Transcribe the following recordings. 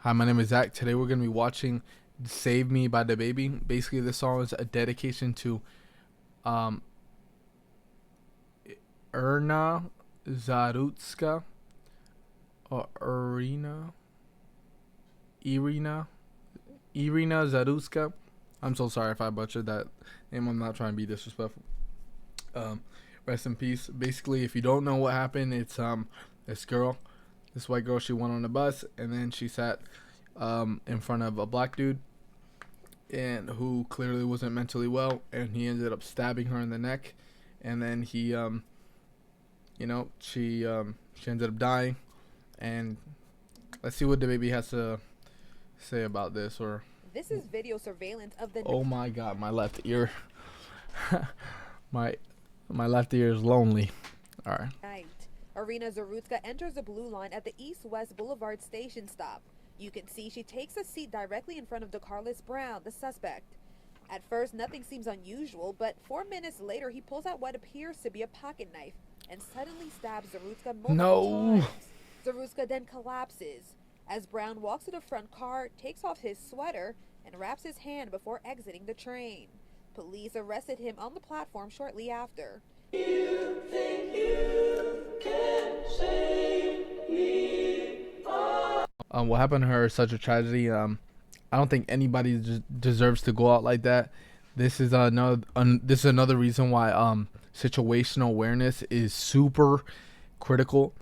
Hi, my name is Zach. Today we're going to be watching Save Me by Dababy. Basically, this song is a dedication to um, Erna Zarutska or Irina Zarutska. I'm so sorry if I butchered that name. I'm not trying to be disrespectful. Rest in peace. Basically, if you don't know what happened, it's this white girl. She went on the bus and then she sat in front of a black dude and who clearly wasn't mentally well, and he ended up stabbing her in the neck, and then he she ended up dying. And let's see what the baby has to say about this. Or This is video surveillance of the oh my god, my left ear. my left ear is lonely. All right. night. Irina Zarutska enters the blue line at the East-West Boulevard station stop. You can see she takes a seat directly in front of Carlos Brown, the suspect. At first, nothing seems unusual, but 4 minutes later, he pulls out what appears to be a pocket knife and suddenly stabs Zarutska multiple times. Zarutska then collapses. As Brown walks to the front car, takes off his sweater, and wraps his hand before exiting the train. Police arrested him on the platform shortly after. You think you can save me? What happened to her is such a tragedy. I don't think anybody deserves to go out like that. This is another reason why situational awareness is super critical.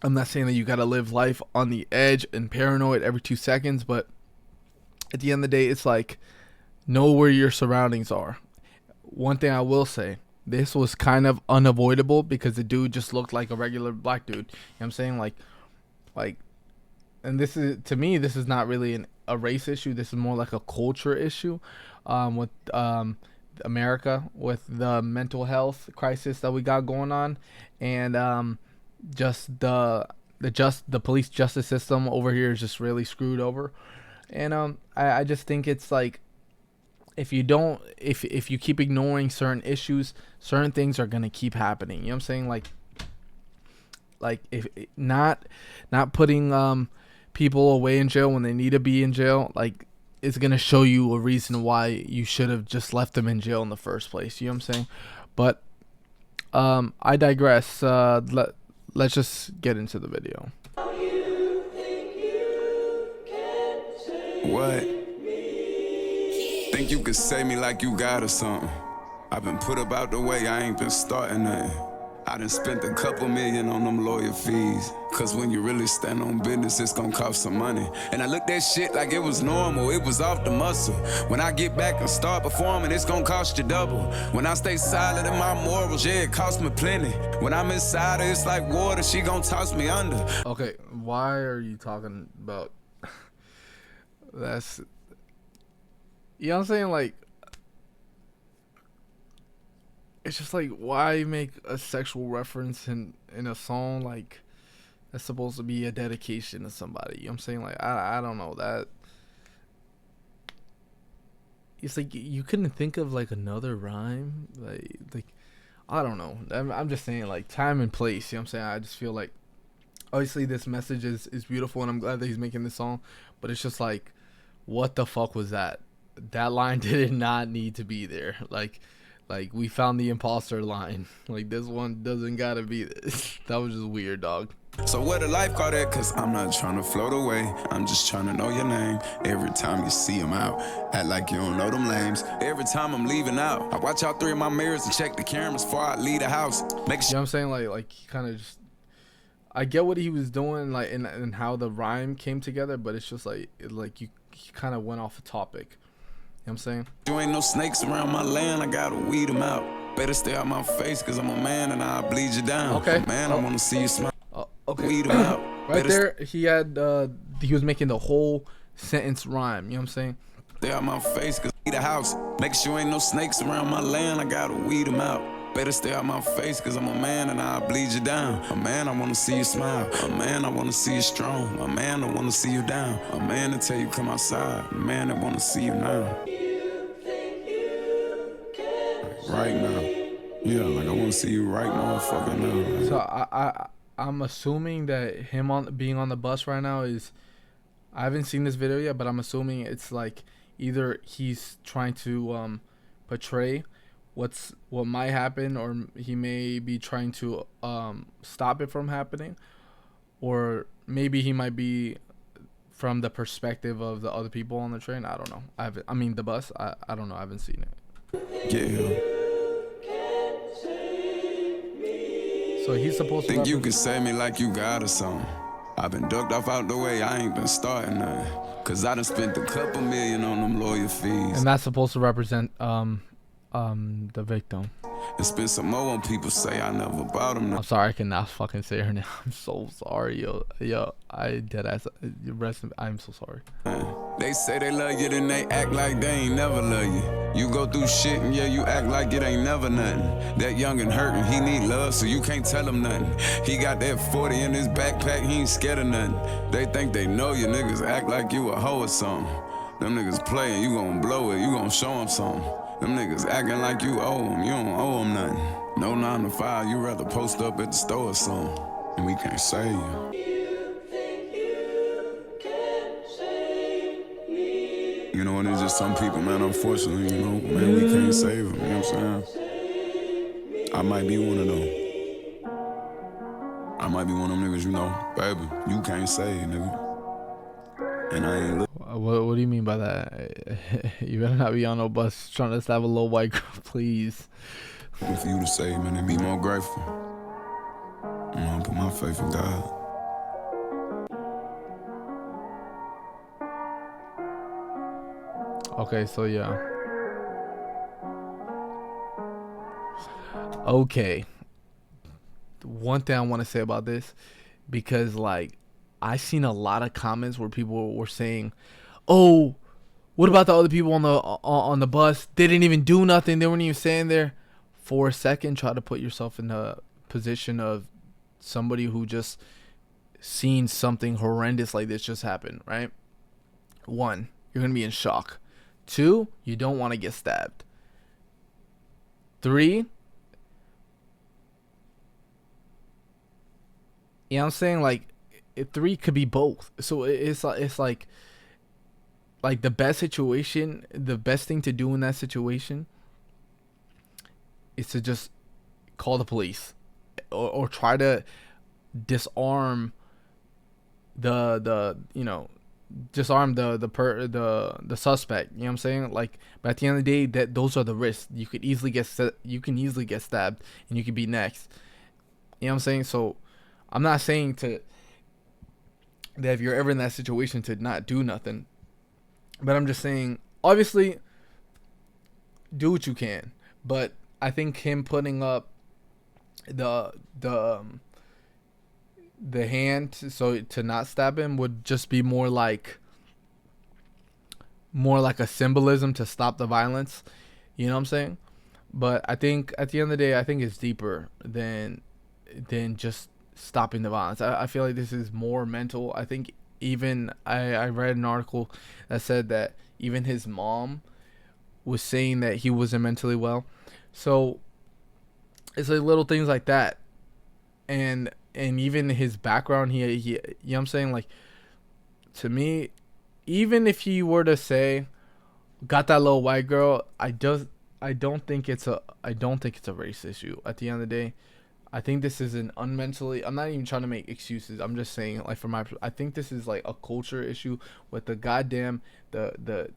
I'm not saying that you gotta live life on the edge and paranoid every 2 seconds, but at the end of the day, it's like, know where your surroundings are. One thing I will say, this was kind of unavoidable because the dude just looked like a regular black dude. You know what I'm saying? Like, and this is, to me, this is not really a race issue. This is more like a culture issue with America, with the mental health crisis that we got going on, and just the police justice system over here is just really screwed over. And I just think it's like, if you keep ignoring certain issues, certain things are gonna keep happening. You know what I'm saying? Like if not putting people away in jail when they need to be in jail, like, it's gonna show you a reason why you should have just left them in jail in the first place. You know what I'm saying? But I digress. Let's just get into the video. What? Think you could save me like you got or something? I've been put up out the way, I ain't been starting nothing. I done spent a couple million on them lawyer fees. Cause when you really stand on business, it's gonna cost some money. And I looked at shit like it was normal, it was off the muscle. When I get back and start performing, it's gonna cost you double. When I stay silent in my morals, yeah, it cost me plenty. When I'm inside her, it's like water, she gonna toss me under. Okay, why are you talking about that's, you know what I'm saying? Like, it's just like, why make a sexual reference in a song like that's supposed to be a dedication to somebody? You know what I'm saying? Like, I don't know, that it's like you couldn't think of like another rhyme, like I don't know. I'm just saying, like, time and place. You know what I'm saying? I just feel like, obviously this message is beautiful and I'm glad that he's making this song, but it's just like, what the fuck was that? That line did not need to be there. Like we found the imposter line. Like, this one doesn't gotta be this. That was just weird, dog. So where the life call that? Cause I'm not trying to float away, I'm just trying to know your name. Every time you see them out, act like you don't know them lames. Every time I'm leaving out, I watch out 3 of my mirrors and check the cameras before I leave the house. Make sure. You know what I'm saying? Like he kind of just, I get what he was doing, like, and how the rhyme came together, but it's just like he kind of went off a topic. You know what I'm saying? You ain't no snakes around my land, I gotta weed them out. Better stay out my face, cause I'm a man and I'll bleed you down. Okay. Man, I wanna see you smile. Okay. Weed them out. Right there, he was making the whole sentence rhyme. You know what I'm saying? Stay out my face, cause I need a house. Make sure ain't no snakes around my land, I gotta weed them out. Better stay out my face, cause I'm a man and I'll bleed you down. A man, I wanna see you smile. A man, I wanna see you strong. A man, I wanna see you down. A man to tell you come outside. A man, I wanna see you now. Right now. Yeah, like I wanna see you right motherfucker now. So I'm assuming that him being on the bus right now is I haven't seen this video yet, but I'm assuming it's like either he's trying to portray what might happen, or he may be trying to stop it from happening, or maybe he might be from the perspective of the other people on the train. I don't know. I mean the bus. I don't know. I haven't seen it. Yeah. So he's supposed to Think you can save me like you got or something. I've been ducked off out the way, I ain't been starting nothing. Cause I done spent a couple million on them lawyer fees. and that's supposed to represent the victim. And spend some more on people say I never bought them. I'm sorry, I cannot fucking say her name. I'm so sorry, yo. I dead ass. I'm so sorry. They say they love you, then they act like they ain't never love you. You go through shit and yeah, you act like it ain't never nothing. That young and hurting, he need love, so you can't tell him nothing. He got that 40 in his backpack, he ain't scared of nothing. They think they know you, niggas act like you a hoe or something. Them niggas playing, you gon' blow it, you gon' show them something. Them niggas acting like you owe them, you don't owe them nothing. No 9 to 5, you rather post up at the store or something. And we can't save you. You know, and it's just some people, man, unfortunately, you know, man, we can't save them, you know what I'm saying? I might be one of them. I might be one of them niggas, you know, baby, you can't save, nigga. And I ain't What do you mean by that? You better not be on no bus trying to stab a little white girl, please. looking for you to save, man, and be more grateful. I'm gonna put my faith in God. Okay, so yeah. Okay. One thing I want to say about this, because like I seen a lot of comments where people were saying, "Oh, what about the other people on the bus? They didn't even do nothing. They weren't even standing there." For a second, try to put yourself in the position of somebody who just seen something horrendous like this just happen, right? 1, you're gonna be in shock. 2, you don't want to get stabbed. 3, you know what I'm saying? Like, 3 could be both. So it's like the best situation, the best thing to do in that situation is to just call the police, or try to disarm the disarm the suspect. You know what I'm saying? Like, but at the end of the day, that those are the risks. You can easily get stabbed, and you could be next. You know what I'm saying? So I'm not saying that if you're ever in that situation to not do nothing, but I'm just saying, obviously, do what you can. But I think him putting up the hand so to not stab him would just be more like a symbolism to stop the violence. You know what I'm saying? But I think at the end of the day, I think it's deeper than just stopping the violence. I feel like this is more mental. I think even I read an article that said that even his mom was saying that he wasn't mentally well. So it's like little things like that. And even his background, he you know what I'm saying? Like, to me, even if he were to say, got that little white girl, I don't think it's a race issue. At the end of the day, I think this is an unmentally. I'm not even trying to make excuses. I'm just saying, like, I think this is like a culture issue with the goddamn the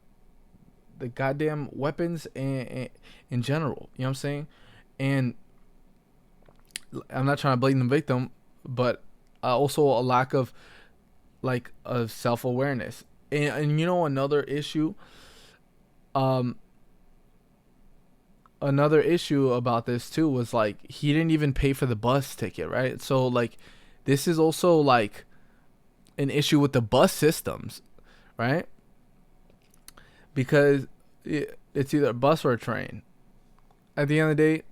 goddamn weapons and in general. You know what I'm saying? And I'm not trying to blame the victim, but also a lack of self-awareness. And you know, another issue about this too was, like, he didn't even pay for the bus ticket, right? So, like, this is also like an issue with the bus systems, right? Because it's either a bus or a train. At the end of the day,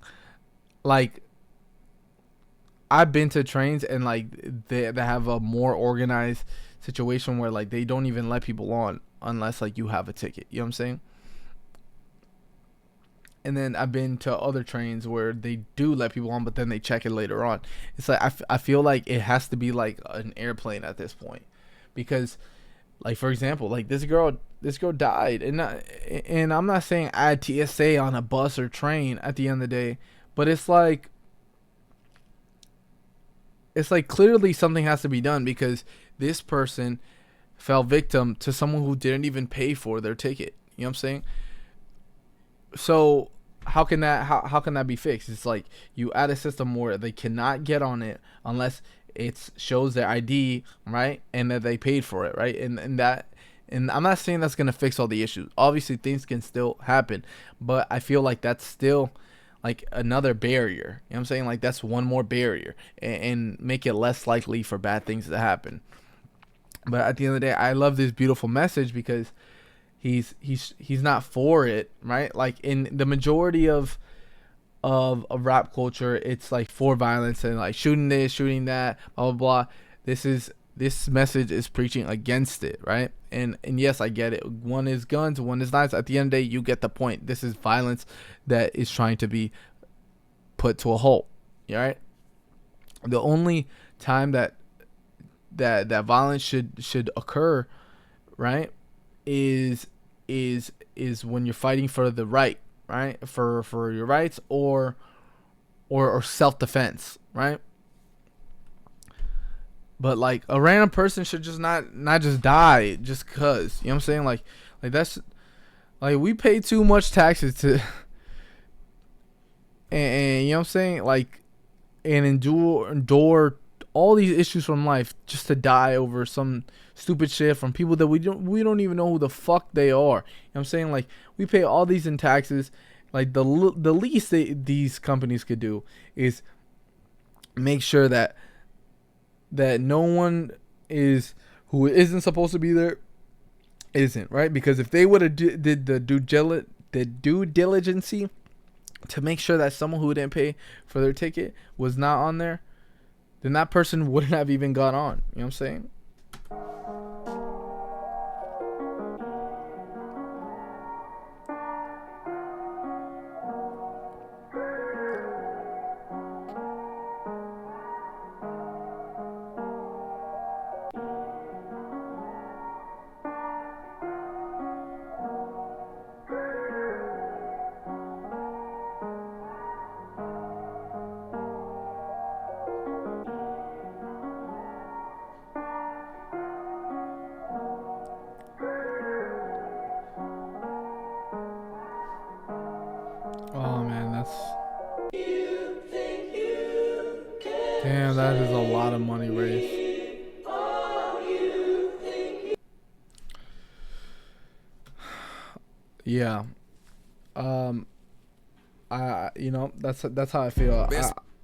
like, I've been to trains, and like they have a more organized situation where, like, they don't even let people on unless, like, you have a ticket. You know what I'm saying? And then I've been to other trains where they do let people on, but then they check it later on. It's like I feel like it has to be like an airplane at this point, because Like for example, like this girl died, and I'm not saying add TSA on a bus or train at the end of the day, but it's like clearly something has to be done because this person fell victim to someone who didn't even pay for their ticket. You know what I'm saying? So how can that be fixed? It's like you add a system where they cannot get on it unless it shows their ID, right, and that they paid for it, right, and I'm not saying that's gonna fix all the issues. Obviously, things can still happen, but I feel like that's still like another barrier. You know what I'm saying? Like that's one more barrier, and make it less likely for bad things to happen. But at the end of the day, I love this beautiful message because he's not for it, right? Like in the majority of rap culture, it's like for violence and like shooting this, shooting that, blah blah blah. This message is preaching against it, right? And yes, I get it. One is guns, one is knives. At the end of the day, you get the point. This is violence that is trying to be put to a halt. Right? The only time that violence should occur, right, is when you're fighting for the right, right, for your rights, or self defense, right? But like a random person should just not just die just cause. You know what I'm saying? Like that's like we pay too much taxes to and you know what I'm saying? Like and endure all these issues from life just to die over some stupid shit from people that we don't even know who the fuck they are. You know what I'm saying? Like we pay all these in taxes. Like the least these companies could do is make sure that no one is who isn't supposed to be there isn't, right? Because if they would have did the due diligence to make sure that someone who didn't pay for their ticket was not on there, then that person wouldn't have even got on. You know what I'm saying? Oh man, that's damn. That is a lot of money raised. Yeah. I that's how I feel.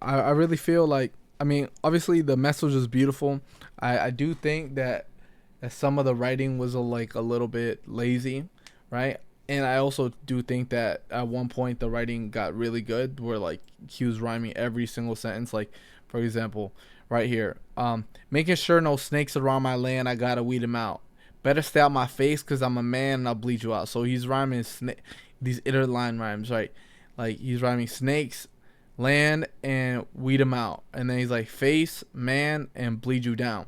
I really feel like, I mean, obviously the message is beautiful. I do think that some of the writing was like a little bit lazy, right? And I also do think that at one point the writing got really good, where like he was rhyming every single sentence. Like for example, right here, making sure no snakes around my land, I gotta weed them out. Better stay out my face, cause I'm a man and I'll bleed you out. So he's rhyming these interline rhymes, right? Like he's rhyming snakes, land, and weed them out. And then he's like face, man, and bleed you down,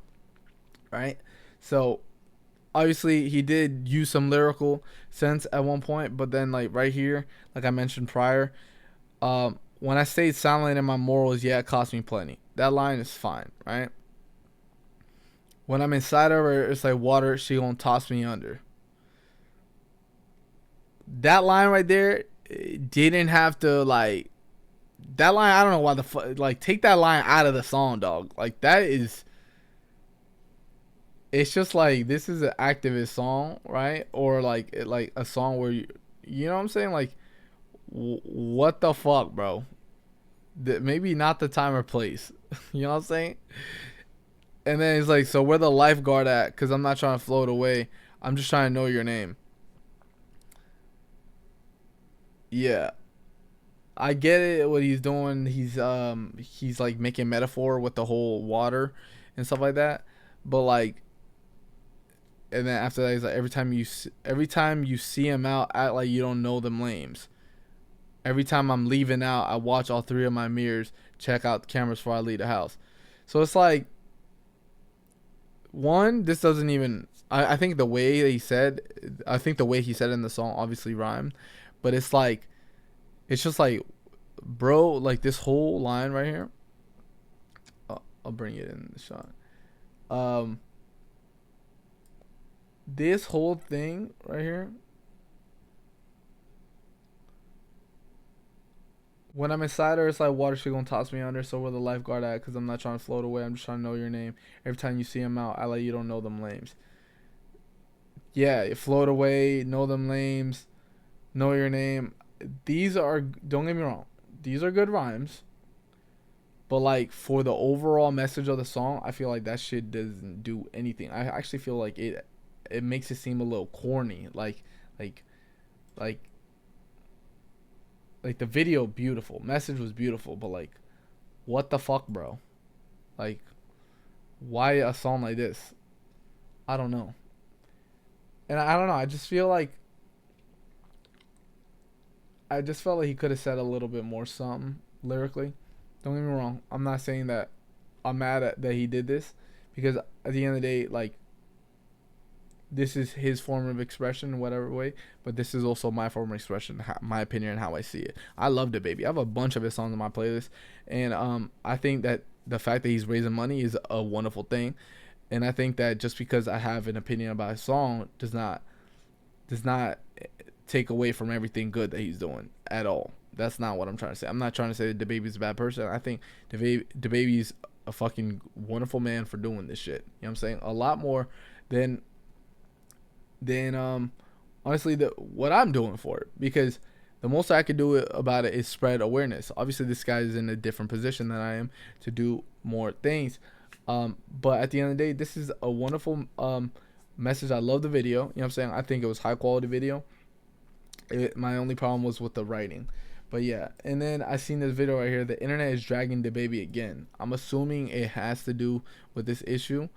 right? So obviously he did use some lyrical sense at one point, but then like right here, like I mentioned prior, when I stayed silent in my morals, yeah, it cost me plenty. That line is fine, right? When I'm inside of her, it's like water, she gonna toss me under. That line right there didn't have to like that line. I don't know why the fuck, like, take that line out of the song, dog. Like that is, it's just like this is an activist song, right? Or like a song where you know what I'm saying? Like what the fuck, bro? Maybe not the time or place. You know what I'm saying? And then he's like, so where the lifeguard at? Cause I'm not trying to float away. I'm just trying to know your name. Yeah, I get it. What he's doing, he's like making metaphor with the whole water and stuff like that. But like, and then after that, he's like, every time you see him out, act like you don't know them lames. Every time I'm leaving out, I watch all three of my mirrors, check out the cameras before I leave the house. So it's like, one, this doesn't even, I think the way he said it in the song obviously rhymed, but it's like, it's just like, bro, like this whole line right here. I'll bring it in the shot. This whole thing right here. When I'm inside her, it's like water, she gonna toss me under. So where the lifeguard at? Cause I'm not trying to float away. I'm just trying to know your name. Every time you see him out, I like you don't know them lames. Yeah, you float away, know them lames, know your name. These are, don't get me wrong, these are good rhymes. But like for the overall message of the song, I feel like that shit doesn't do anything. I actually feel like it makes it seem a little corny. Like like like the video beautiful, message was beautiful, but like what the fuck, bro? Like why a song like this? I don't know. And I don't know. I just feel like I just felt like he could have said a little bit more something lyrically. Don't get me wrong. I'm not saying that I'm mad at that he did this, because at the end of the day, like, this is his form of expression in whatever way, but this is also my form of expression, my opinion, and how I see it. I love Dababy. I have a bunch of his songs on my playlist, and I think that the fact that he's raising money is a wonderful thing, and I think that just because I have an opinion about a song does not take away from everything good that he's doing at all. That's not what I'm trying to say. I'm not trying to say that DaBaby's a bad person. I think DaBaby's a fucking wonderful man for doing this shit. You know what I'm saying? A lot more than honestly what I'm doing for it, because the most I could do about it is spread awareness. Obviously this guy is in a different position than I am to do more things. But at the end of the day, this is a wonderful message. I love the video. You know what I'm saying? I think it was high quality video. My only problem was with the writing. But yeah, and then I seen this video right here. The internet is dragging Dababy again. I'm assuming it has to do with this issue.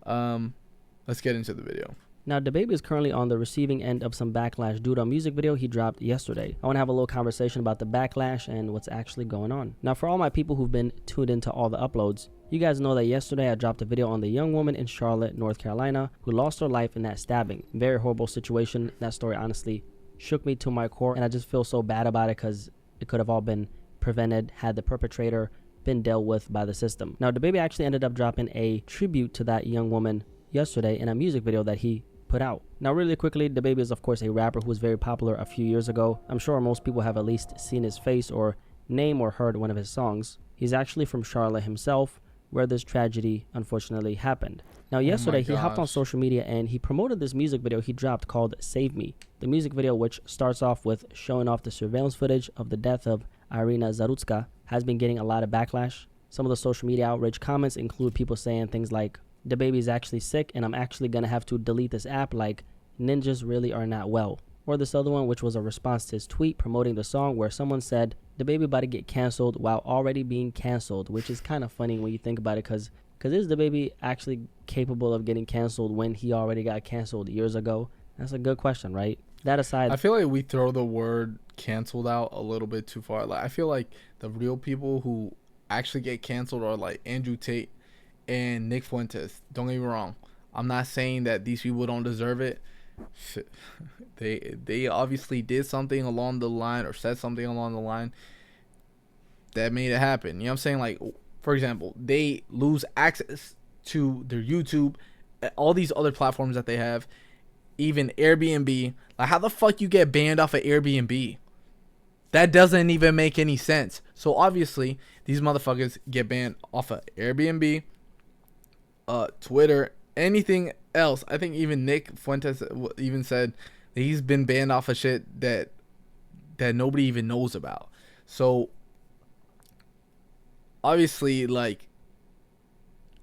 Let's get into the video. Now, Dababy is currently on the receiving end of some backlash due to a music video he dropped yesterday. I want to have a little conversation about the backlash and what's actually going on. Now, for all my people who've been tuned into all the uploads, you guys know that yesterday I dropped a video on the young woman in Charlotte, North Carolina, who lost her life in that stabbing. Very horrible situation. That story honestly shook me to my core, and I just feel so bad about it because it could have all been prevented had the perpetrator been dealt with by the system. Now, Dababy actually ended up dropping a tribute to that young woman yesterday in a music video that he put out. Now, really quickly, Dababy is of course a rapper who was very popular a few years ago. I'm sure most people have at least seen his face or name or heard one of his songs. He's actually from Charlotte himself, where this tragedy unfortunately happened. Now, yesterday he hopped on social media and he promoted this music video he dropped called Save Me. The music video, which starts off with showing off the surveillance footage of the death of Irina Zarutska, has been getting a lot of backlash. Some of the social media outrage comments include people saying things like, Dababy is actually sick and I'm actually gonna have to delete this app, like ninjas really are not well. Or this other one, which was a response to his tweet promoting the song, where someone said Dababy about to get canceled while already being canceled, which is kind of funny when you think about it, because is Dababy actually capable of getting canceled when he already got canceled years ago? That's a good question, right? That aside, I feel like we throw the word canceled out a little bit too far. Like, I feel like the real people who actually get canceled are like Andrew Tate and Nick Fuentes. Don't get me wrong. I'm not saying that these people don't deserve it. They obviously did something along the line or said something along the line that made it happen. You know what I'm saying? Like, for example, they lose access to their YouTube, all these other platforms that they have, even Airbnb. Like, how the fuck you get banned off of Airbnb? That doesn't even make any sense. So obviously, these motherfuckers get banned off of Airbnb, Twitter, anything else. I think even Nick Fuentes even said that he's been banned off of shit that nobody even knows about. So obviously, like,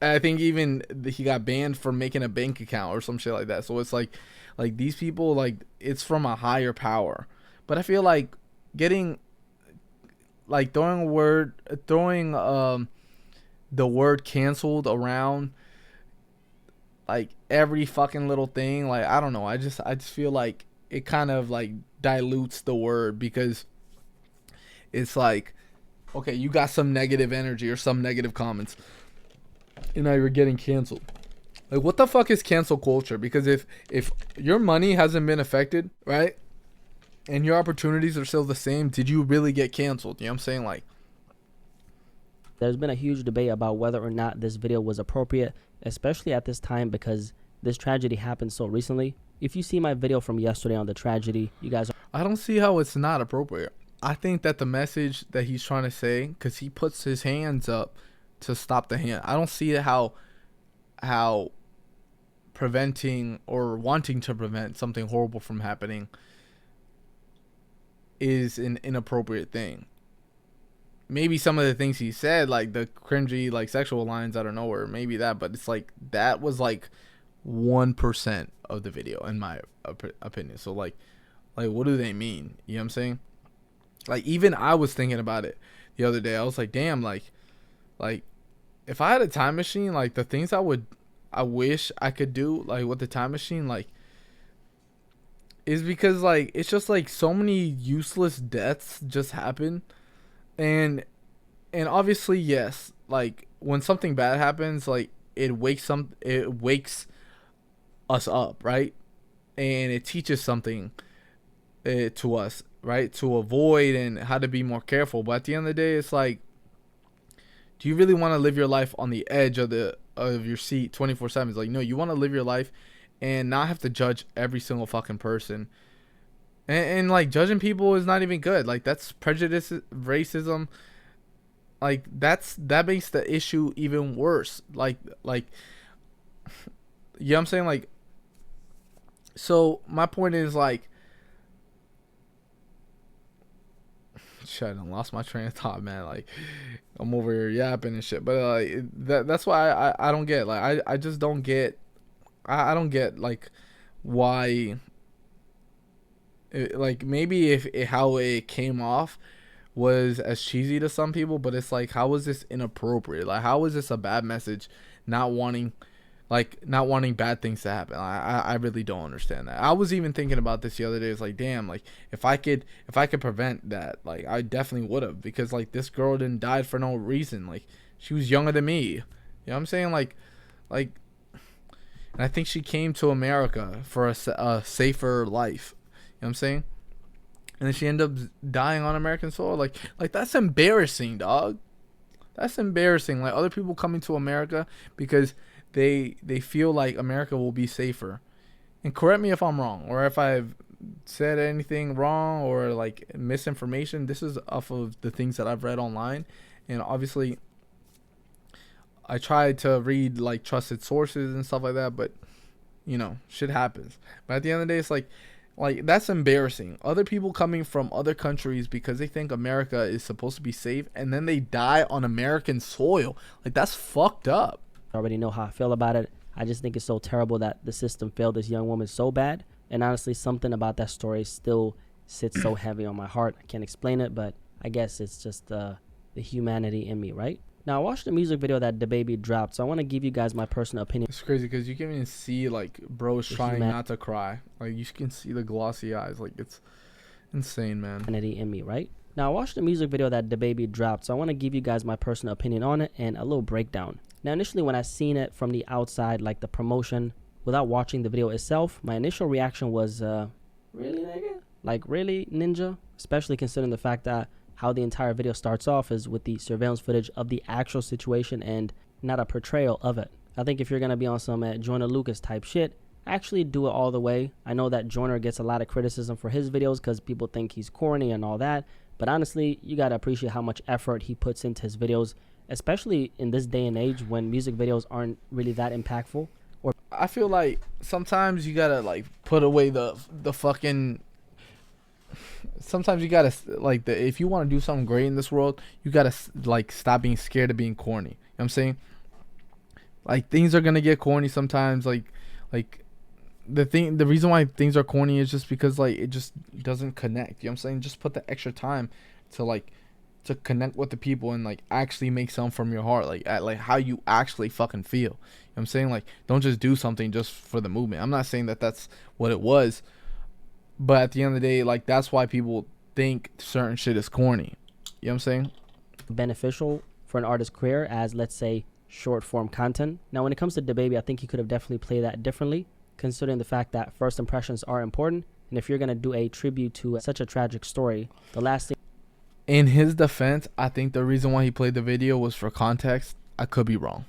I think even he got banned from making a bank account or some shit like that. So it's like these people, like, it's from a higher power. But I feel like getting, like, throwing the word canceled around like every fucking little thing, like, I don't know, I just feel like it kind of like dilutes the word, because it's like, okay, you got some negative energy or some negative comments and now you're getting canceled. Like, what the fuck is cancel culture? Because if your money hasn't been affected, right, and your opportunities are still the same, did you really get canceled? You know what I'm saying? Like, There's been a huge debate about whether or not this video was appropriate, especially at this time because this tragedy happened so recently. If you see my video from yesterday on the tragedy, you guys I don't see how it's not appropriate. I think that the message that he's trying to say, because he puts his hands up to stop the hand, I don't see how preventing or wanting to prevent something horrible from happening is an inappropriate thing. Maybe some of the things he said, like the cringy, like sexual lines out of nowhere, maybe that, but it's like that was like 1% of the video, in my opinion. So like what do they mean? You know what I'm saying? Like, even I was thinking about it the other day. I was like, damn, like if I had a time machine, like the things I wish I could do, like with the time machine, like, is because like it's just like so many useless deaths just happen. And obviously, yes, like when something bad happens, like it wakes us up, right? And it teaches something to us, right? To avoid and how to be more careful. But at the end of the day, it's like, do you really want to live your life on the edge of your seat 24/7? It's like, no, you want to live your life and not have to judge every single fucking person. And like, judging people is not even good. Like, that's prejudice, racism. Like, that makes the issue even worse. Like, you know what I'm saying? Like, so my point is, like, shit, I done lost my train of thought, man. Like, I'm over here yapping and shit. But that's why I don't get, like, I just don't get, I don't get, like, why. Like, maybe how it came off was as cheesy to some people, but it's like, how is this inappropriate? Like, how is this a bad message? Not wanting bad things to happen. I really don't understand that. I was even thinking about this the other day. It's like, damn, like if I could prevent that, like I definitely would have, because like this girl didn't die for no reason. Like, she was younger than me. You know what I'm saying? Like, and I think she came to America for a safer life. You know what I'm saying? And then she ended up dying on American soil. Like that's embarrassing, dog. That's embarrassing. Like, other people coming to America because they feel like America will be safer. And correct me if I'm wrong, or if I've said anything wrong or like misinformation. This is off of the things that I've read online, and obviously I tried to read like trusted sources and stuff like that, but you know, shit happens. But at the end of the day, it's like that's embarrassing. Other people coming from other countries because they think America is supposed to be safe, and then they die on American soil. Like, that's fucked up. already know how I feel about it. I just think it's so terrible that the system failed this young woman so bad. And honestly, something about that story still sits so heavy on my heart. I can't explain it, but I guess it's just the humanity in me, right? Now, I watched the music video that Dababy dropped, so I want to give you guys my personal opinion. It's crazy because you can even see, like, bro's trying not to cry. Like, you can see the glossy eyes. Like, it's insane, man. Humanity in me, right? Now, I watched the music video that Dababy dropped, so I want to give you guys my personal opinion on it and a little breakdown. Now, initially, when I seen it from the outside, like the promotion, without watching the video itself, my initial reaction was, really, nigga? Like, really, Ninja? Especially considering the fact that how the entire video starts off is with the surveillance footage of the actual situation and not a portrayal of it. I think if you're going to be on some Joyner Lucas type shit, actually do it all the way. I know that Joyner gets a lot of criticism for his videos because people think he's corny and all that. But honestly, you got to appreciate how much effort he puts into his videos, especially in this day and age when music videos aren't really that impactful. Or I feel like sometimes you got to, like, put away the fucking... Sometimes you gotta, like, if you want to do something great in this world, you gotta, like, stop being scared of being corny. You know what I'm saying? Like, things are gonna get corny sometimes. Like the reason why things are corny is just because, like, it just doesn't connect. You know what I'm saying? Just put the extra time to connect with the people and, like, actually make something from your heart, like how you actually fucking feel. You know what I'm saying? Like, don't just do something just for the movement. I'm not saying that that's what it was. But at the end of the day, like, that's why people think certain shit is corny. You know what I'm saying? beneficial for an artist's career as, let's say, short form content. Now, when it comes to Dababy, I think he could have definitely played that differently, considering the fact that first impressions are important. And if you're going to do a tribute to such a tragic story, the last thing. In his defense, I think the reason why he played the video was for context. I could be wrong.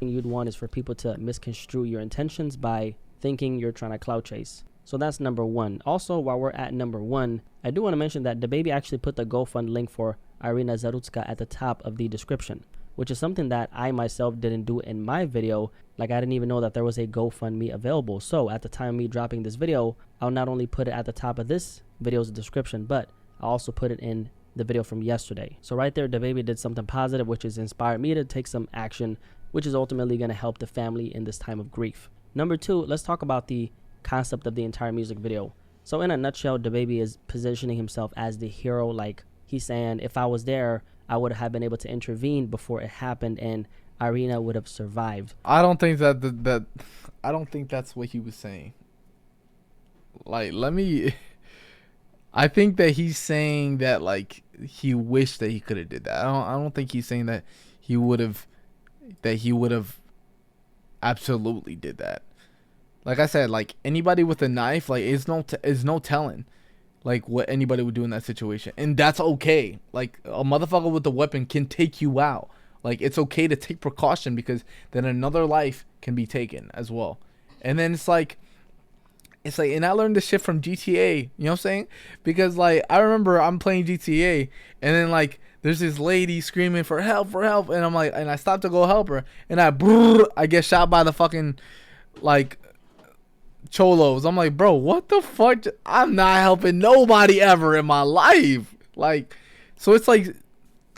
You'd want is for people to misconstrue your intentions by thinking you're trying to clout chase. So that's number one. Also, while we're at number one, I do want to mention that Dababy actually put the GoFund link for Irina Zarutska at the top of the description, which is something that I myself didn't do in my video. Like, I didn't even know that there was a GoFundMe available. So at the time of me dropping this video, I'll not only put it at the top of this video's description, but I'll also put it in the video from yesterday. So right there, Dababy did something positive, which has inspired me to take some action, which is ultimately going to help the family in this time of grief. Number two, let's talk about the concept of the entire music video. So in a nutshell, Dababy is positioning himself as the hero. Like, he's saying, if I was there, I would have been able to intervene before it happened and Irina would have survived. I don't think I don't think that's what he was saying. Like, I think that he's saying that, like, he wished that he could have did that. I don't think he's saying that he would have absolutely did that. Like I said, like, anybody with a knife, like, is no telling, like, what anybody would do in that situation. And that's okay. Like, a motherfucker with a weapon can take you out. Like, it's okay to take precaution, because then another life can be taken as well. And then it's like, and I learned this shit from GTA, you know what I'm saying? Because, like, I remember I'm playing GTA, and then, like, there's this lady screaming for help, and I'm like, and I stop to go help her, and I get shot by the fucking, like, cholos. I'm like, bro, what the fuck? I'm not helping nobody ever in my life. Like, so it's like,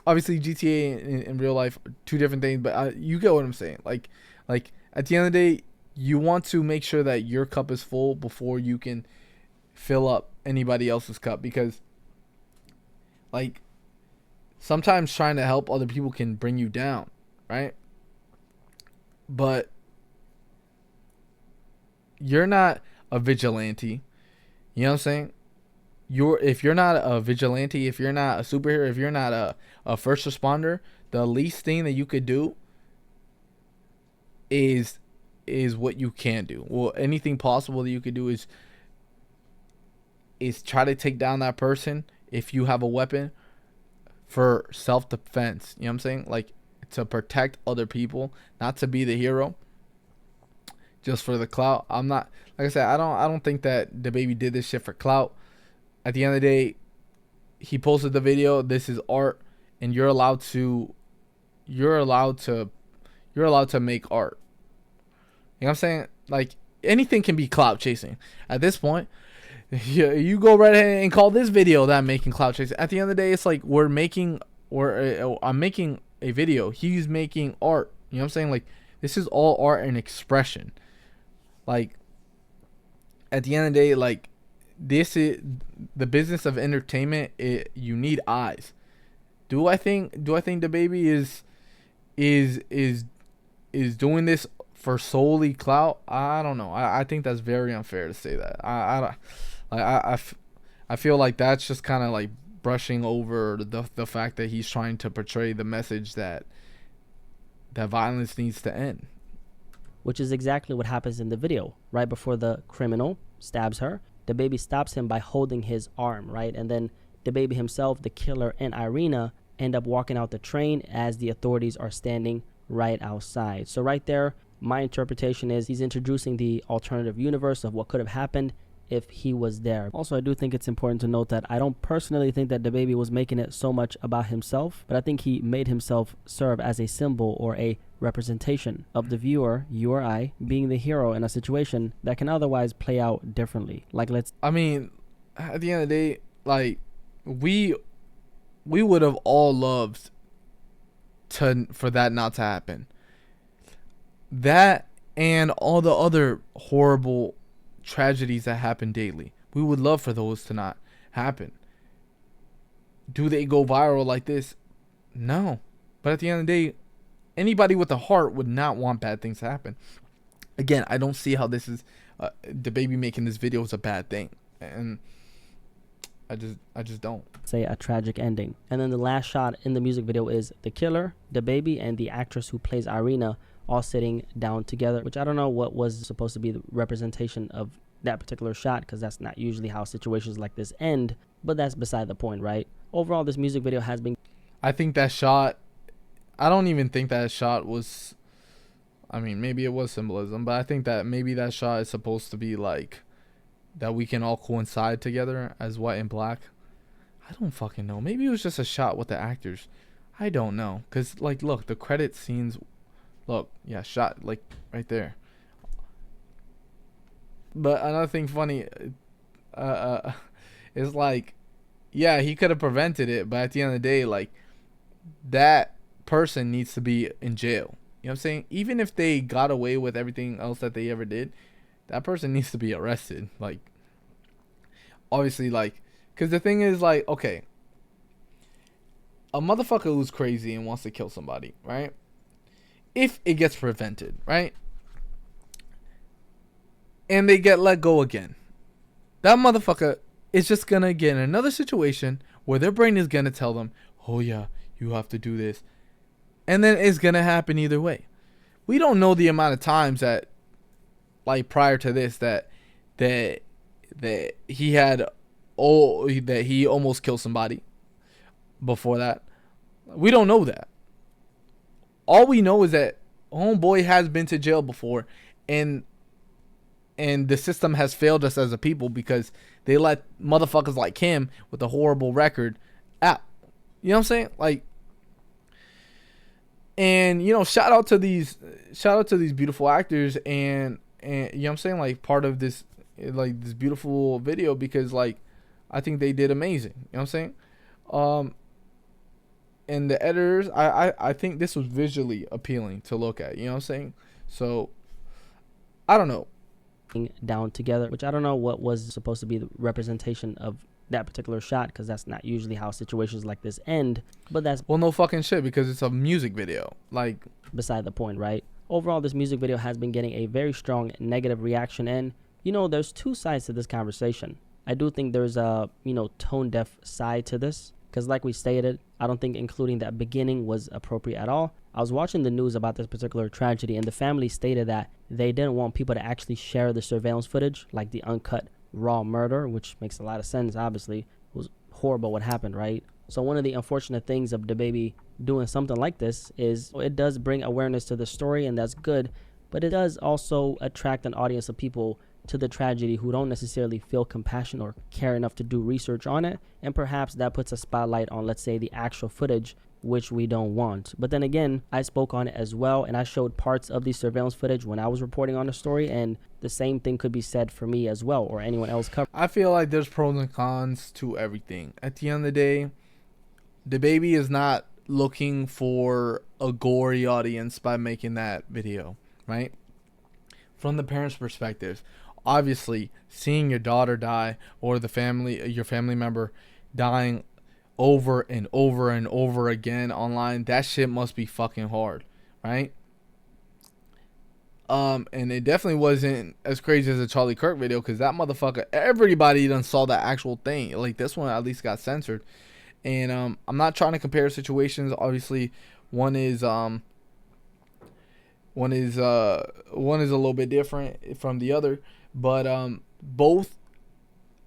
obviously GTA in real life, two different things, but you get what I'm saying. Like at the end of the day, you want to make sure that your cup is full before you can fill up anybody else's cup, because, like, sometimes trying to help other people can bring you down, right? But you're not a vigilante. You know what I'm saying? If you're not a vigilante, if you're not a superhero, if you're not a first responder, the least thing that you could do is what you can do. Well, anything possible that you could do is try to take down that person if you have a weapon, for self-defense. You know what I'm saying? Like, to protect other people, not to be the hero just for the clout. I'm not, like I said, I don't think that Dababy did this shit for clout. At the end of the day, he posted the video. This is art, and you're allowed to make art. You know what I'm saying? Like, anything can be clout chasing at this point. You go right ahead and call this video that I'm making clout chasing. At the end of the day, it's like I'm making a video. He's making art. You know what I'm saying? Like, this is all art and expression. Like, at the end of the day, like, this is the business of entertainment. You need eyes. Do I think Dababy is doing this for solely clout? I don't know. I think that's very unfair to say that. I feel like that's just kind of like brushing over the fact that he's trying to portray the message that violence needs to end. Which is exactly what happens in the video. Right before the criminal stabs her, Dababy stops him by holding his arm, right? And then Dababy himself, the killer, and Irina end up walking out the train as the authorities are standing right outside. So right there, my interpretation is he's introducing the alternative universe of what could have happened if he was there. Also, I do think it's important to note that I don't personally think that Dababy was making it so much about himself, but I think he made himself serve as a symbol or a representation of the viewer, you or I, being the hero in a situation that can otherwise play out differently. Like, I mean, at the end of the day, like, we would have all loved for that not to happen. That and all the other horrible tragedies that happen daily, we would love for those to not happen. Do they go viral like this? No. But at the end of the day, anybody with a heart would not want bad things to happen. Again, I don't see how this is Dababy making this video is a bad thing. And I just don't. Say a tragic ending. And then the last shot in the music video is the killer, Dababy, and the actress who plays Irina all sitting down together, which I don't know what was supposed to be the representation of that particular shot, because that's not usually how situations like this end, but that's beside the point, right? Overall, this music video has been... I think that shot, I don't even think that shot was, I mean, maybe it was symbolism, but I think that maybe that shot is supposed to be like that we can all coincide together as white and black. I don't fucking know. Maybe it was just a shot with the actors. I don't know. Because, like, look, the credit scenes, look, yeah, shot, like, right there. But another thing funny is, like, yeah, he could have prevented it, but at the end of the day, like, that person needs to be in jail. You know what I'm saying? Even if they got away with everything else that they ever did, that person needs to be arrested. Like, obviously, like, because the thing is, like, okay, a motherfucker who's crazy and wants to kill somebody, right? If it gets prevented, right? And they get let go again, that motherfucker is just gonna get in another situation where their brain is gonna tell them, oh yeah, you have to do this. And then it's gonna happen either way. We don't know the amount of times that, like, prior to this, that he had, that he almost killed somebody before that. We don't know that. All we know is that homeboy has been to jail before, and the system has failed us as a people because they let motherfuckers like him with a horrible record out. You know what I'm saying? Like, and, you know, shout out to these beautiful actors, and you know what I'm saying, like, part of this, like, this beautiful video, because, like, I think they did amazing. You know what I'm saying? And the editors, I think this was visually appealing to look at. You know what I'm saying? So, I don't know. Down together, which I don't know what was supposed to be the representation of that particular shot, because that's not usually how situations like this end, but that's... Well, no fucking shit, because it's a music video. Like, beside the point, right? Overall, this music video has been getting a very strong negative reaction, and, you know, there's two sides to this conversation. I do think there's a, you know, tone-deaf side to this, because like we stated, I don't think including that beginning was appropriate at all. I was watching the news about this particular tragedy, and the family stated that they didn't want people to actually share the surveillance footage, like the uncut raw murder, which makes a lot of sense. Obviously, it was horrible what happened, right? So one of the unfortunate things of Dababy doing something like this is it does bring awareness to the story, and that's good, but it does also attract an audience of people to the tragedy who don't necessarily feel compassion or care enough to do research on it, and perhaps that puts a spotlight on, let's say, the actual footage, which we don't want. But then again, I spoke on it as well, and I showed parts of the surveillance footage when I was reporting on the story, and the same thing could be said for me as well, or anyone else covering. I feel like there's pros and cons to everything. At the end of the day, Dababy is not looking for a gory audience by making that video, right? From the parents' perspective, obviously, seeing your daughter die, or your family member dying over and over and over again online, that shit must be fucking hard, right? And it definitely wasn't as crazy as the Charlie Kirk video, because that motherfucker, everybody done saw that actual thing. Like, this one at least got censored. And I'm not trying to compare situations. Obviously, one is a little bit different from the other, but both,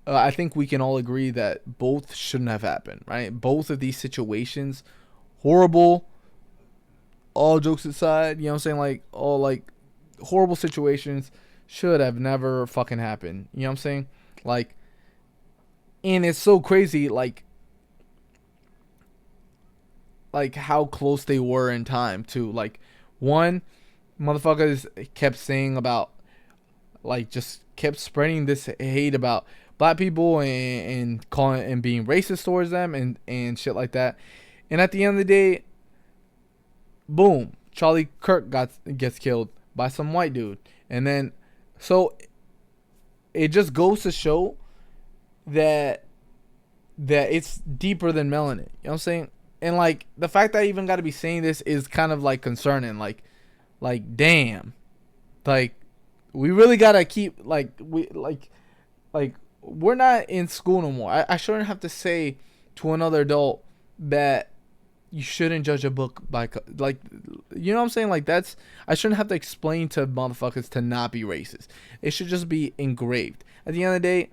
I think we can all agree that both shouldn't have happened, right? Both of these situations, horrible, all jokes aside, you know what I'm saying? Like, all, like, horrible situations should have never fucking happened. You know what I'm saying? Like, and it's so crazy, like how close they were in time, too. Like, one, motherfuckers kept saying about, like, just kept spreading this hate about black people, and calling and being racist towards them, and shit like that. And at the end of the day, boom, Charlie Kirk gets killed by some white dude. And then, so it just goes to show that it's deeper than melanin. You know what I'm saying? And, like, the fact that I even got to be saying this is kind of, like, concerning. Like damn, like, we really gotta keep, like, we're not in school no more. I shouldn't have to say to another adult that you shouldn't judge a book by like, you know what I'm saying? Like, that's, I shouldn't have to explain to motherfuckers to not be racist. It should just be engraved. At the end of the day,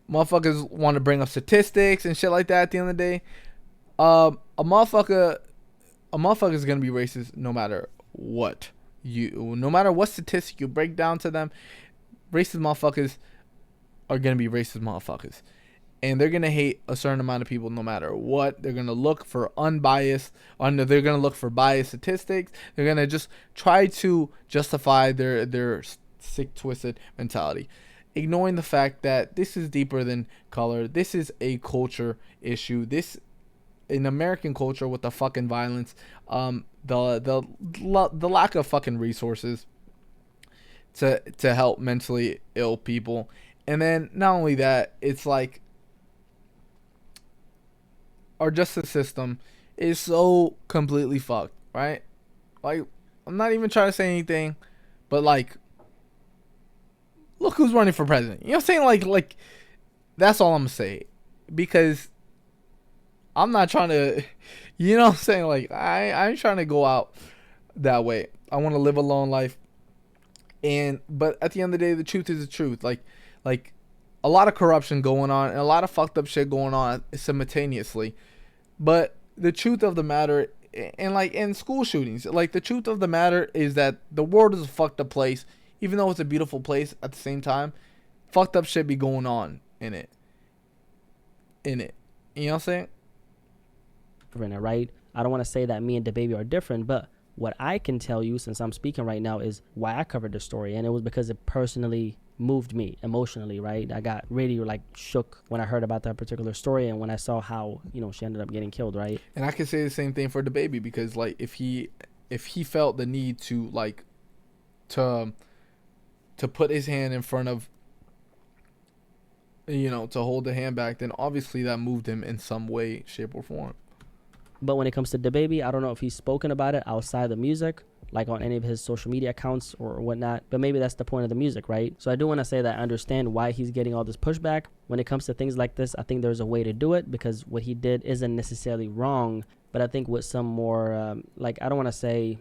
motherfuckers want to bring up statistics and shit like that. At the end of the day, a motherfucker is gonna be racist no matter what. No matter what statistic you break down to them, racist motherfuckers are gonna be racist motherfuckers, and they're gonna hate a certain amount of people no matter what. They're gonna look for unbiased, they're gonna look for biased statistics. They're gonna just try to justify their sick, twisted mentality, ignoring the fact that this is deeper than color. This is a culture issue. This, in American culture, with the fucking violence, the lack of fucking resources to help mentally ill people, and then not only that, it's like our justice system is so completely fucked, right? Like, I'm not even trying to say anything, but like, look who's running for president. You know what I'm saying? Like that's all I'm gonna say, because I'm not trying to, you know what I'm saying? Like, I ain't trying to go out that way. I want to live a long life. But at the end of the day, the truth is the truth. Like a lot of corruption going on and a lot of fucked up shit going on simultaneously. But the truth of the matter, and like in school shootings, like the truth of the matter is that the world is a fucked up place. Even though it's a beautiful place, at the same time, fucked up shit be going on in it. You know what I'm saying? Right? I don't want to say that me and Dababy are different, but what I can tell you, since I'm speaking right now, is why I covered the story, and it was because it personally moved me emotionally, right? I got really like shook when I heard about that particular story, and when I saw how, you know, she ended up getting killed, right? And I can say the same thing for Dababy, because like if he felt the need to like to put his hand in front of, you know, to hold the hand back, then obviously that moved him in some way, shape, or form. But when it comes to Dababy, I don't know if he's spoken about it outside the music, like on any of his social media accounts or whatnot, but maybe that's the point of the music, right? So I do want to say that I understand why he's getting all this pushback. When it comes to things like this, I think there's a way to do it, because what he did isn't necessarily wrong, but I think with some more, like, I don't want to say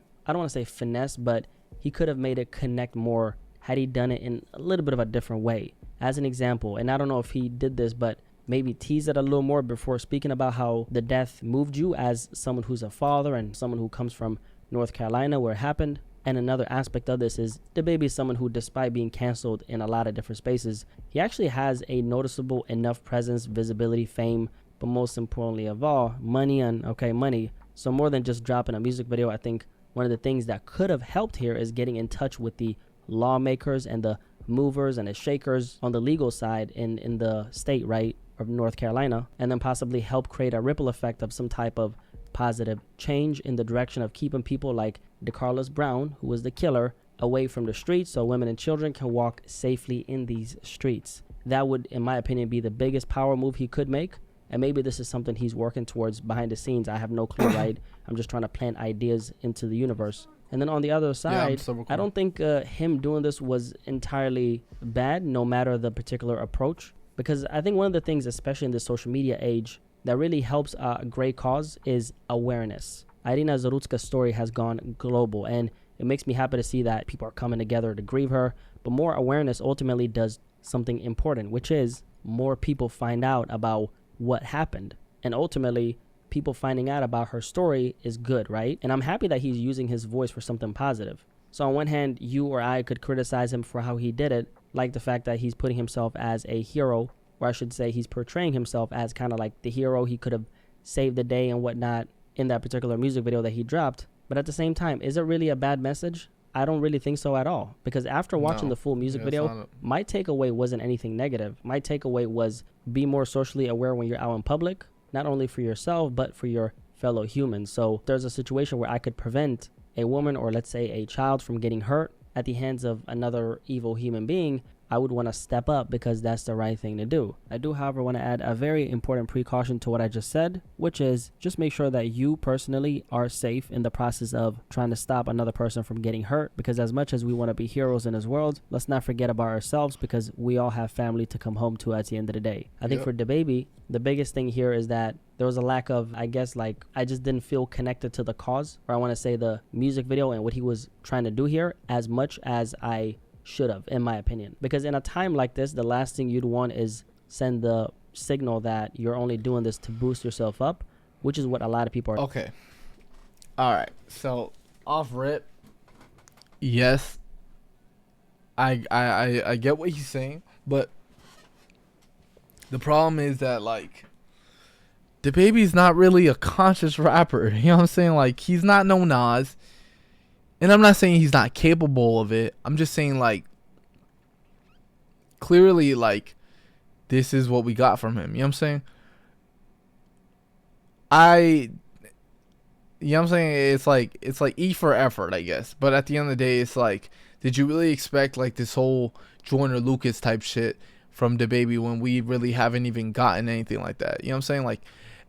finesse, but he could have made it connect more had he done it in a little bit of a different way. As an example, and I don't know if he did this, but maybe tease it a little more before speaking about how the death moved you as someone who's a father and someone who comes from North Carolina where it happened. And another aspect of this is Dababy is someone who, despite being canceled in a lot of different spaces, he actually has a noticeable enough presence, visibility, fame, but most importantly of all, money. So more than just dropping a music video, I think one of the things that could have helped here is getting in touch with the lawmakers and the movers and the shakers on the legal side in the state, right, of North Carolina, and then possibly help create a ripple effect of some type of positive change in the direction of keeping people like DeCarlos Brown, who was the killer, away from the streets, so women and children can walk safely in these streets. That would, in my opinion, be the biggest power move he could make. And maybe this is something he's working towards behind the scenes. I have no clue, right? I'm just trying to plant ideas into the universe. And then on the other side, I don't think him doing this was entirely bad, no matter the particular approach. Because I think one of the things, especially in the social media age, that really helps a great cause is awareness. Irina Zarutska's story has gone global, and it makes me happy to see that people are coming together to grieve her. But more awareness ultimately does something important, which is more people find out about what happened. And ultimately, people finding out about her story is good, right? And I'm happy that he's using his voice for something positive. So on one hand, you or I could criticize him for how he did it, like the fact that he's putting himself as a hero, or I should say he's portraying himself as kind of like the hero. He could have saved the day and whatnot in that particular music video that he dropped. But at the same time, is it really a bad message? I don't really think so at all. Because after watching the full music video, my takeaway wasn't anything negative. My takeaway was be more socially aware when you're out in public, not only for yourself, but for your fellow humans. So there's a situation where I could prevent a woman or let's say a child from getting hurt at the hands of another evil human being. I would want to step up because that's the right thing to do. I do, however, want to add a very important precaution to what I just said, which is just make sure that you personally are safe in the process of trying to stop another person from getting hurt, because as much as we want to be heroes in this world, let's not forget about ourselves, because we all have family to come home to at the end of the day. I think for Dababy, the biggest thing here is that there was a lack of, I guess, like, I just didn't feel connected to the cause, or I want to say the music video and what he was trying to do here as much as I should have, in my opinion. Because in a time like this, the last thing you'd want is send the signal that you're only doing this to boost yourself up, which is what a lot of people are. Okay. All right. So off rip, yes, I get what he's saying, but the problem is that, like, Dababy's not really a conscious rapper. You know what I'm saying? Like, he's not no Nas. And I'm not saying he's not capable of it. I'm just saying, like, clearly, like, this is what we got from him. You know what I'm saying? You know what I'm saying? It's like E for effort, I guess. But at the end of the day, it's like, did you really expect, like, this whole Joyner Lucas type shit from Dababy when we really haven't even gotten anything like that? You know what I'm saying? Like,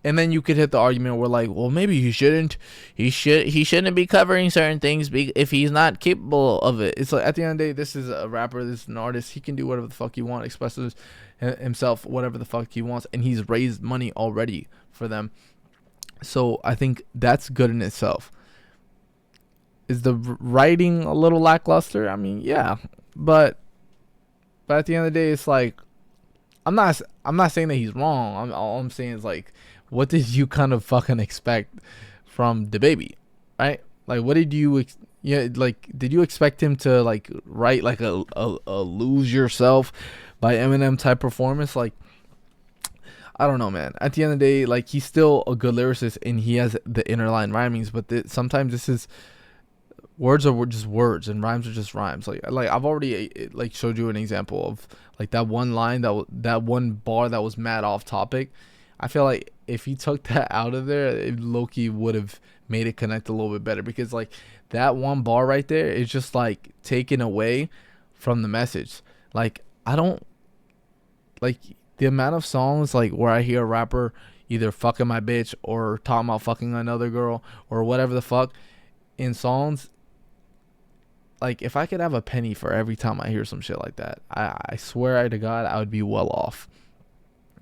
and then you could hit the argument where, like, well, maybe he shouldn't be covering certain things if he's not capable of it. It's like, at the end of the day, this is a rapper, this is an artist. He can do whatever the fuck he wants, express himself whatever the fuck he wants, and he's raised money already for them. So I think that's good in itself. Is the writing a little lackluster? I mean, yeah, but at the end of the day, it's like, I'm not saying that he's wrong. All I'm saying is, like, what did you kind of fucking expect from Dababy, right? Like, what did you did you expect him to, like, write like a Lose Yourself by Eminem type performance? Like, I don't know, man. At the end of the day, like, he's still a good lyricist and he has the inner line rhymings, but sometimes this is, words are just words and rhymes are just rhymes. Like I've already, like, showed you an example of, like, that one line, that one bar that was mad off topic. I feel like if he took that out of there, Loki would have made it connect a little bit better, because, like, that one bar right there is just, like, taken away from the message. Like, I don't like the amount of songs, like, where I hear a rapper either fucking my bitch or talking about fucking another girl or whatever the fuck in songs. Like, if I could have a penny for every time I hear some shit like that, I swear to God, I would be well off.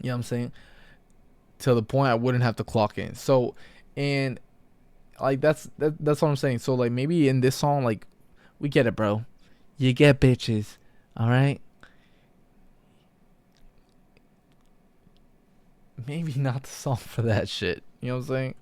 You know what I'm saying? To the point I wouldn't have to clock in. So, and, like, that's what I'm saying. So, like, maybe in this song, like, we get it, bro. You get bitches, all right? Maybe not the song for that shit. You know what I'm saying?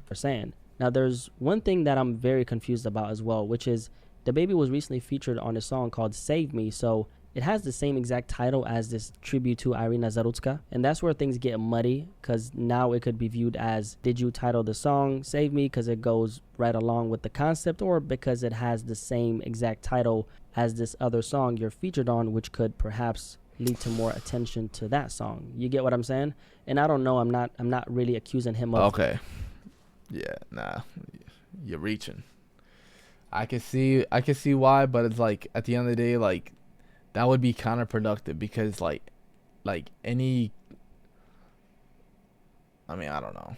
Are saying. Now, there's one thing that I'm very confused about as well, which is Dababy was recently featured on a song called Save Me. So it has the same exact title as this tribute to Irina Zarutska. And that's where things get muddy, because now it could be viewed as, did you title the song Save Me because it goes right along with the concept, or because it has the same exact title as this other song you're featured on, which could perhaps lead to more attention to that song. You get what I'm saying? And I don't know, I'm not really accusing him of. Okay. Yeah, nah. You're reaching. I can see why, but it's like, at the end of the day, like, that would be counterproductive, because like any, I mean, I don't know,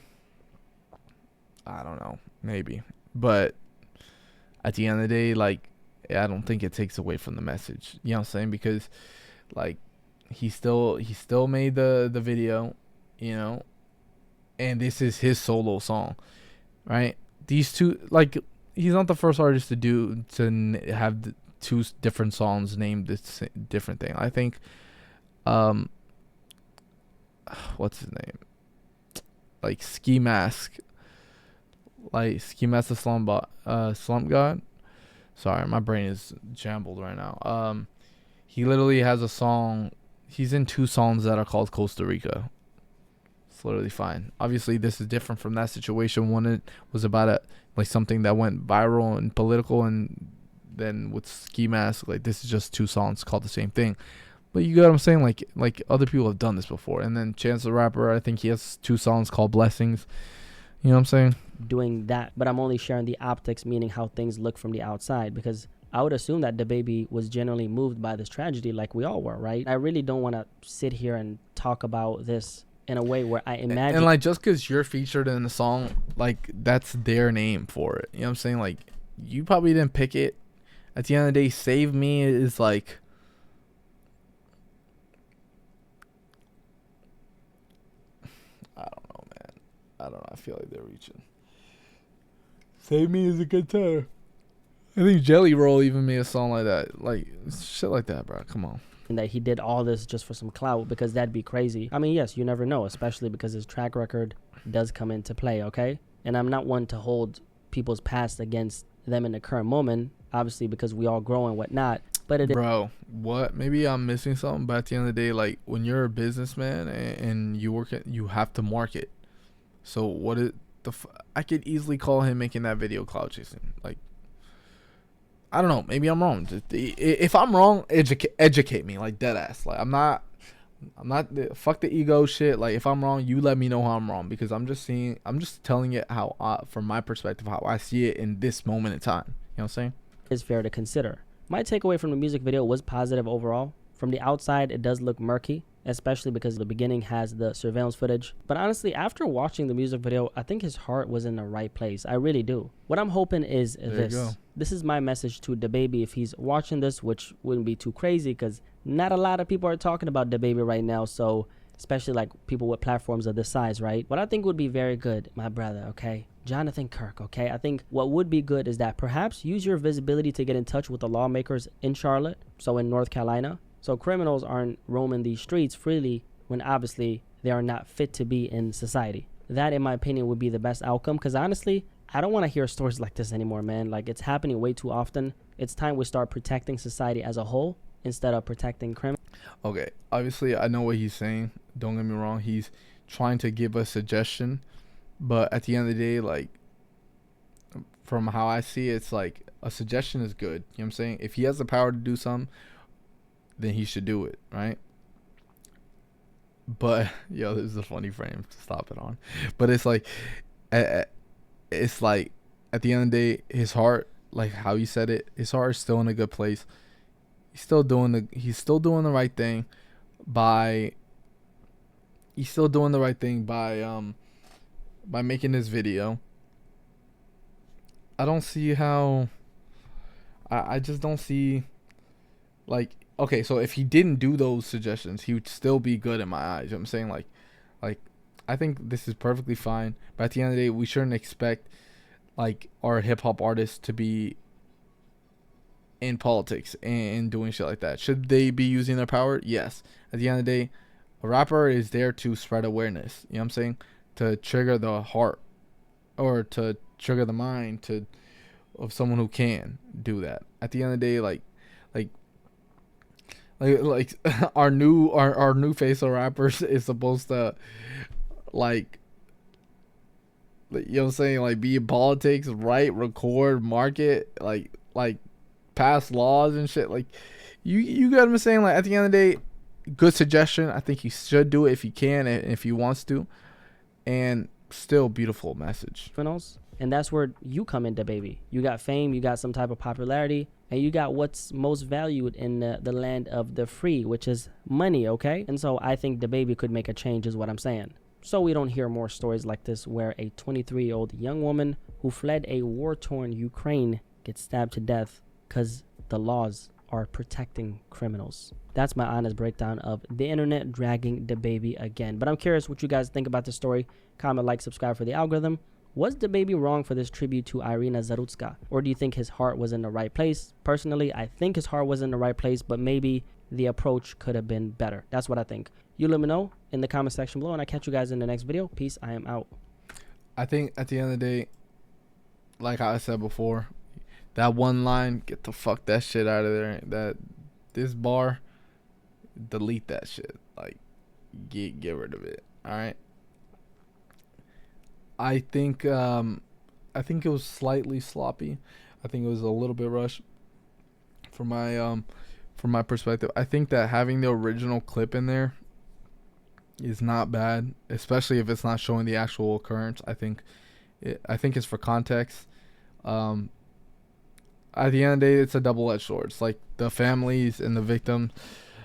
maybe, but at the end of the day, like, I don't think it takes away from the message. You know what I'm saying? Because, like, he still made the video, you know, and this is his solo song, right? These two, like, he's not the first artist to have two different songs named this different thing. I think, what's his name? Like, Ski Mask the Slump God. Sorry, my brain is jumbled right now. He literally has a song. He's in two songs that are called Costa Rica. It's literally fine. Obviously, this is different from that situation when it was about like something that went viral and political, and then with Ski Mask, like, this is just two songs called the same thing. But you get what I'm saying? Like other people have done this before. And then Chance the Rapper, I think he has two songs called Blessings. You know what I'm saying? Doing that, but I'm only sharing the optics, meaning how things look from the outside, because I would assume that Dababy was genuinely moved by this tragedy like we all were, right? I really don't want to sit here and talk about this in a way where I imagine. And like, just because you're featured in the song, like, that's their name for it. You know what I'm saying? Like, you probably didn't pick it. At the end of the day, Save Me is like, I don't know, man. I don't know. I feel like they're reaching. Save Me is a good title. I think Jelly Roll even made a song like that. Like, shit like that, bro. Come on. that he did all this just for some clout, because that'd be crazy. I mean, yes, you never know, especially because his track record does come into play, okay? And I'm not one to hold people's past against them in the current moment, obviously, because we all grow and whatnot. But it Bro, what? Maybe I'm missing something, but at the end of the day, like, when you're a businessman and you work at, you have to market. So what is I could easily call him making that video cloud chasing. Like, I don't know. Maybe I'm wrong. If I'm wrong, educate me, like, dead ass. Like, I'm not fuck the ego shit. Like, if I'm wrong, you let me know how I'm wrong, because I'm just telling it how, from my perspective, how I see it in this moment in time. You know what I'm saying? is fair to consider. My takeaway from the music video was positive overall. From the outside, it does look murky, especially because the beginning has the surveillance footage. But honestly, after watching the music video, I think his heart was in the right place. I really do. What I'm hoping is this. This is my message to Dababy if he's watching this, which wouldn't be too crazy because not a lot of people are talking about Dababy right now. So, especially like people with platforms of this size, right? What I think would be very good, my brother, okay? Jonathan Kirk, okay? I think what would be good is that perhaps use your visibility to get in touch with the lawmakers in Charlotte, so in North Carolina, so criminals aren't roaming these streets freely when obviously they are not fit to be in society. That, in my opinion, would be the best outcome, because honestly, I don't want to hear stories like this anymore, man. Like, it's happening way too often. It's time we start protecting society as a whole instead of protecting criminals. Okay, obviously I know what he's saying. Don't get me wrong. He's trying to give a suggestion, but at the end of the day, like, from how I see it, it's like a suggestion is good. You know what I'm saying? If he has the power to do something, then he should do it, right? But yo, this is a funny frame to stop it on. But it's like at the end of the day, his heart, like how you said it, his heart is still in a good place. He's still doing the right thing by making this video. I don't see how. I just don't see, like, okay, so if he didn't do those suggestions, he would still be good in my eyes. You know what I'm saying? Like I think this is perfectly fine. But at the end of the day, we shouldn't expect, like, our hip hop artists to be in politics and doing shit like that. Should they be using their power? Yes. At the end of the day, a rapper is there to spread awareness. You know what I'm saying? To trigger the heart, or to trigger the mind of someone who can do that. At the end of the day, like our new face of rappers is supposed to, like, you know what I'm saying, like, be in politics, write, record, market, like pass laws and shit. Like, you got what I'm saying? Like, at the end of the day, good suggestion. I think he should do it if he can and if he wants to. And still beautiful message. And that's where you come in, Dababy. You got fame, you got some type of popularity, and you got what's most valued in the land of the free, which is money, okay? And so I think Dababy could make a change, is what I'm saying. So we don't hear more stories like this where a 23-year-old young woman who fled a war-torn Ukraine gets stabbed to death because the laws are protecting criminals. That's my honest breakdown of the internet dragging Dababy again. But I'm curious what you guys think about this story. Comment, like, subscribe for the algorithm. Was Dababy wrong for this tribute to Irina Zarutska? Or do you think his heart was in the right place? Personally, I think his heart was in the right place, but maybe the approach could have been better. That's what I think. You let me know in the comment section below, and I'll catch you guys in the next video. Peace. I am out. I think at the end of the day, like I said before, that one line, get the fuck that shit out of there. This bar, delete that shit. Like, get rid of it. All right. I think it was slightly sloppy. I think it was a little bit rushed from my perspective. I think that having the original clip in there is not bad, especially if it's not showing the actual occurrence. I think it's for context. at the end of the day, it's a double-edged sword. It's like the families and the victims.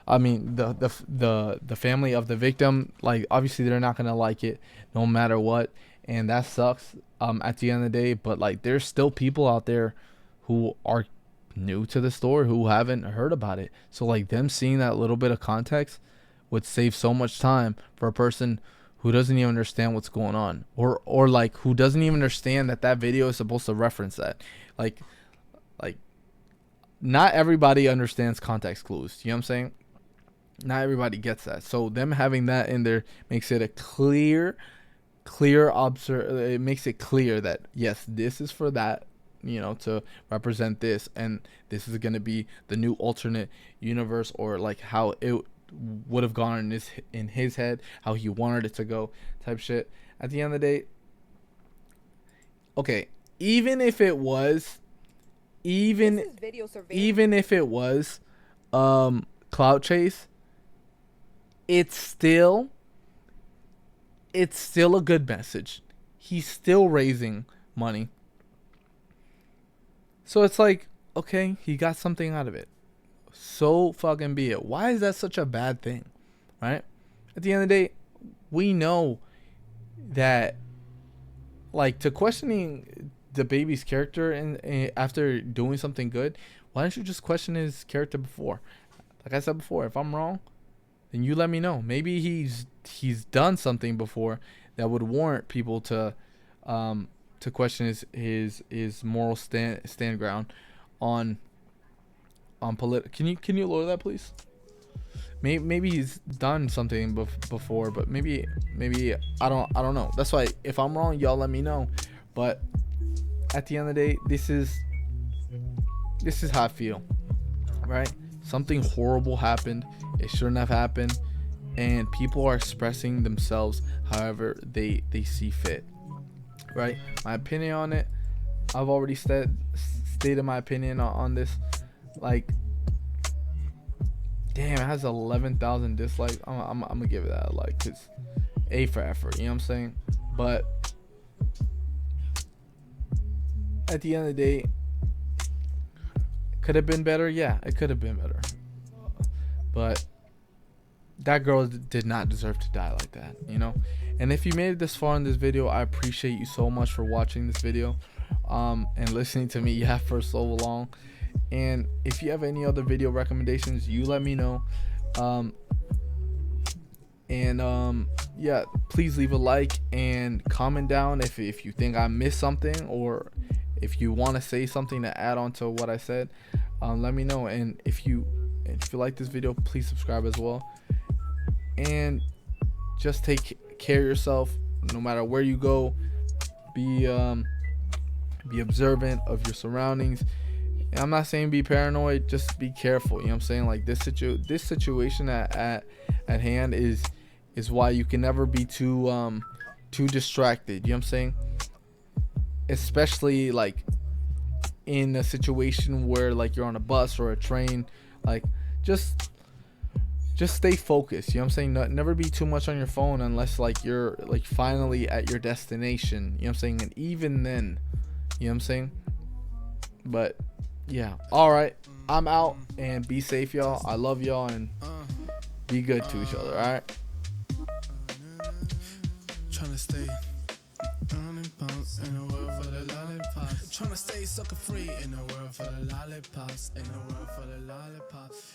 I mean, the family of the victim, like, obviously they're not gonna like it no matter what, and that sucks. At the end of the day, but like, there's still people out there who are new to the story who haven't heard about it. So like, them seeing that little bit of context would save so much time for a person who doesn't even understand what's going on, or like, who doesn't even understand that that video is supposed to reference that. Like not everybody understands context clues. You know what I'm saying? Not everybody gets that. So them having that in there makes it a clear it makes it clear that yes, this is for that, you know, to represent this, and this is going to be the new alternate universe, or like how it would have gone in his head, how he wanted it to go, type shit. At the end of the day, okay, even if it was clout chase, it's still a good message. He's still raising money. So it's like, okay, he got something out of it. So fucking be it. Why is that such a bad thing? Right? At the end of the day, we know that, like, to questioning Dababy's character and after doing something good, why don't you just question his character before? Like I said before, if I'm wrong, then you let me know. Maybe he's done something before that would warrant people to question his moral stand ground on Can you lower that, please? Maybe he's done something before, but maybe I don't know. That's why, if I'm wrong, y'all let me know. But at the end of the day, this is how I feel, right? Something horrible happened. It shouldn't have happened, and people are expressing themselves however they see fit, right? My opinion on it, I've already stated my opinion on this. Like, damn, it has 11,000 dislikes. I'm gonna give it that a like, cause A for effort, you know what I'm saying? But at the end of the day, could have been better. Yeah, it could have been better. But that girl did not deserve to die like that, you know? And if you made it this far in this video, I appreciate you so much for watching this video and listening to me for so long. And if you have any other video recommendations, you let me know. Yeah, please leave a like and comment down if you think I missed something, or if you want to say something to add on to what I said. Let me know. And if you like this video, please subscribe as well. And just take care of yourself no matter where you go. Be observant of your surroundings. And I'm not saying be paranoid, just be careful. You know what I'm saying? Like, this situation at hand is why you can never be too distracted. You know what I'm saying? Especially like in a situation where, like, you're on a bus or a train. Like, just stay focused. You know what I'm saying? Never be too much on your phone unless, like, you're, like, finally at your destination. You know what I'm saying? And even then, you know what I'm saying? But yeah, all right, I'm out, and be safe, y'all. I love y'all, and be good to each other. All right. Trying to stay in a world for the lollipops. Trying to stay sucker free in a world for the lollipops. In a world for the lollipops.